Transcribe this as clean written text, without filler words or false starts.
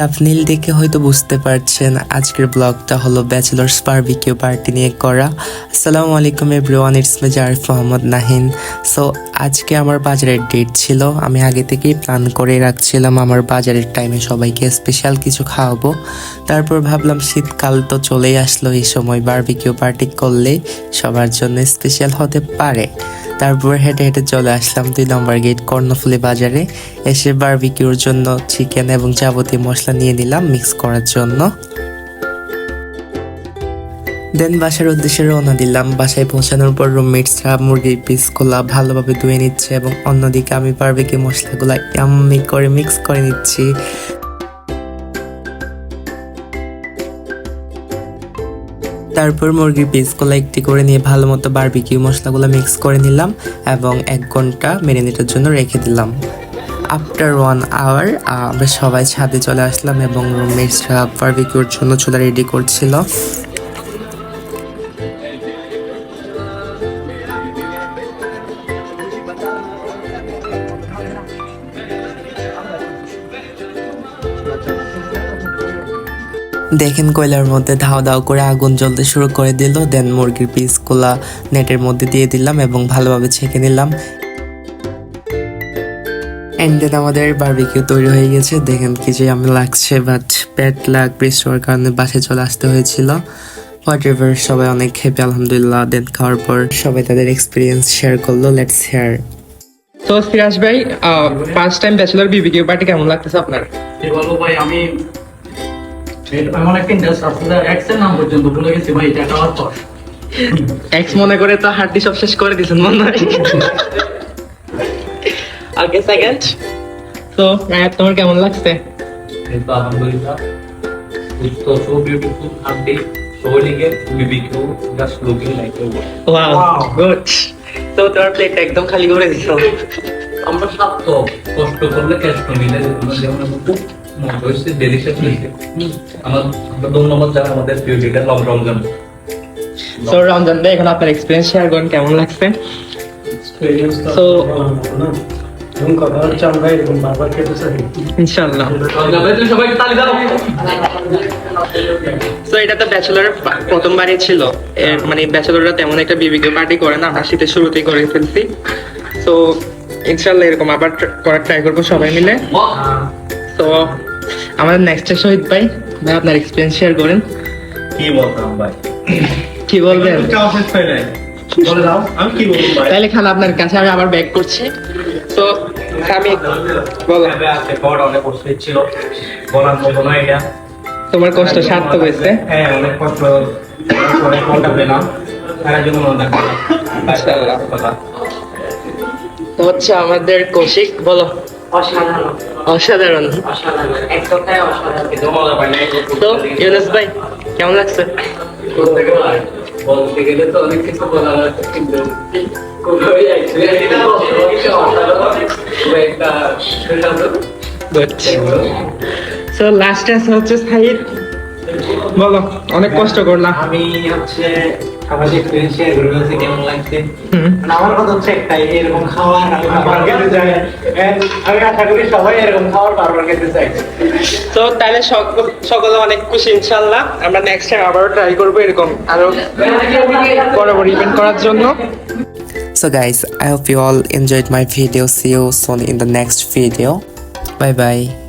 Thumbnail দেখে হয়তো বুঝতে পারছেন আজকের ব্লগটা হলো ব্যাচেলার্স বারবিকিউ পার্টি নিয়ে করা। আসসালামু আলাইকুম everyone, it's me Zarif Mohammad Nahin. So আজকে আমার বাজারের ডেট ছিল, আমি আগে থেকেই প্ল্যান করে রাখছিলাম আমার বাজারের টাইমে সবাইকে স্পেশাল কিছু খাওয়াবো। তারপর ভাবলাম শীতকাল তো চলেই আসলো, এই সময় বারবিকিউ পার্টি করলে সবার জন্য স্পেশাল হতে পারে। তারপর হেঁটে হেঁটে চলে আসলাম 2 নম্বর গেট কর্ণফুলী বাজারে। এসে বারবিকিউর জন্য চিকেন এবং যাবতীয় মশলা নিয়ে নিলাম মিক্স করার জন্য। দেন বাসার উদ্দেশ্যে রওনা দিলাম। বাসায় পৌঁছানোর পর রুমমেটসরা মুরগির পিসগুলা ভালোভাবে ধুয়ে নিচ্ছে এবং অন্যদিকে আমি বারবিকিউ মশলাগুলা ইয়াম্মি করে মিক্স করে নিচ্ছি। তারপর মুরগির পিসগুলো একটি করে নিয়ে ভালো মতো বারবিকিউ মশলাগুলো মিক্স করে নিলাম এবং 1 ঘন্টা ম্যারিনেটের জন্য রেখে দিলাম। আফটার 1 আওয়ার আমরা সবাই ছাদে চলে আসলাম এবং রুমমেটসরা বারবিকিউর জন্য চুলা রেডি করছিল। দেখেন কয়লার মধ্যে ধাও ধাও করে আগুন জ্বলতে শুরু করে দিল। দেন মুরগির পিসগুলা নেটের মধ্যে দিয়ে দিলাম এবং ভালোভাবে ছেঁকে নিলাম। এন্ড দেন আমাদের বারবিকিউ তৈরি হয়ে গেছে। দেখেন কি যে আমি লাগছে, বাট পেট লাগ বৃষ্টির কারণে বাসে চলে আসতে হয়েছিল। হোয়াটএভার, সবাই অনেক হ্যাপি আলহামদুলিল্লাহ। দেন খাওয়ার পর সবাই তাদের এক্সপিরিয়েন্স শেয়ার করলো। Let's share. তো ফিরাজ ভাই, first time bachelor BBQ party কেমন লাগতেছে আপনার? বলবো ভাই, আমি এমন একটা ইন্টারেস্ট আসলে এক্স এর নাম পর্যন্ত ভুলে গেছি ভাই, এটা খাওয়ার পর। এক্স মনে করে তো হাড্ডি সব শেষ করে দিয়েছেন মনে হয়। ওকে, সেকেন্ড। তো তোমার কেমন লাগছে? কিন্তু আলহামদুলিল্লাহ, it's so beautiful and the showing it BBQ just looking like a wow, good. তো তোমার প্লেট একদম খালি করে দিছো। আমরা স্বার্থ কষ্ট করলে কষ্ট মিলে যেমন খুব মনে হচ্ছে ডেলিশিয়াস হয়েছে। আমরা ধন্যবাদ জানাই আমাদের প্রিয় লিডার রমজান। তো রমজান ভাই, এখন আপনার এক্সপিরিয়েন্স শেয়ার করেন, কেমন লাগছে? তো ইনশাআল্লাহ। সবাইকে তালি দাও। তো এটা তো ব্যাচেলরের প্রথমবারই ছিল, মানে ব্যাচেলররা তেমন একটা বিবিকিউ পার্টি করে না, আমরা শীতের শুরুতেই করে ফেলছি। তো ইনশাআল্লাহ এরকম আবার করার ট্রাই করবো সবাই মিলে। তো আমাদের নেক্সট শহীদ ভাই, আপনার এক্সপিরিয়েন্স শেয়ার করেন। কি বলতাম ভাই, কি বলবেন? তাহলে খান আপনার কাছে, আমি আবার ব্যাক করছি। তো আমি অনেক কষ্ট ছিল, বলার মতো নয় এটা। তোমার কষ্ট সার্থক হয়েছে। হ্যাঁ, অনেক কষ্ট অনেক ঘন্টা পেলাম, তার জন্য তো হচ্ছে আমাদের কৌশিক, বলো। অসাধারণ। তো ইউনুস ভাই, কেমন লাগছে? বলতে গেলে তো অনেক কিছু বলার আছে, কিন্তু লাস্টে হচ্ছে সাইদ, বলো। অনেক কষ্ট করলাম। আমি হচ্ছে আমার এক্সপেরিয়েন্স শেয়ার করে বলতে কেমন লাগছে। আমার কথা হচ্ছে একটাই, এরকম খাওয়ার আমি বারবার খেতে চাই। আমি আশা করি সবাই এরকম খাওয়ার বারবার খেতে চাই। তো তাহলে সকলে অনেক খুশি ইনশাআল্লাহ। আমরা নেক্সট টাইম আবারও ট্রাই করবো এরকম আরো বড় বড় ইভেন্ট করার জন্য। So guys, I hope you all enjoyed my video. See you soon in the next video. Bye bye.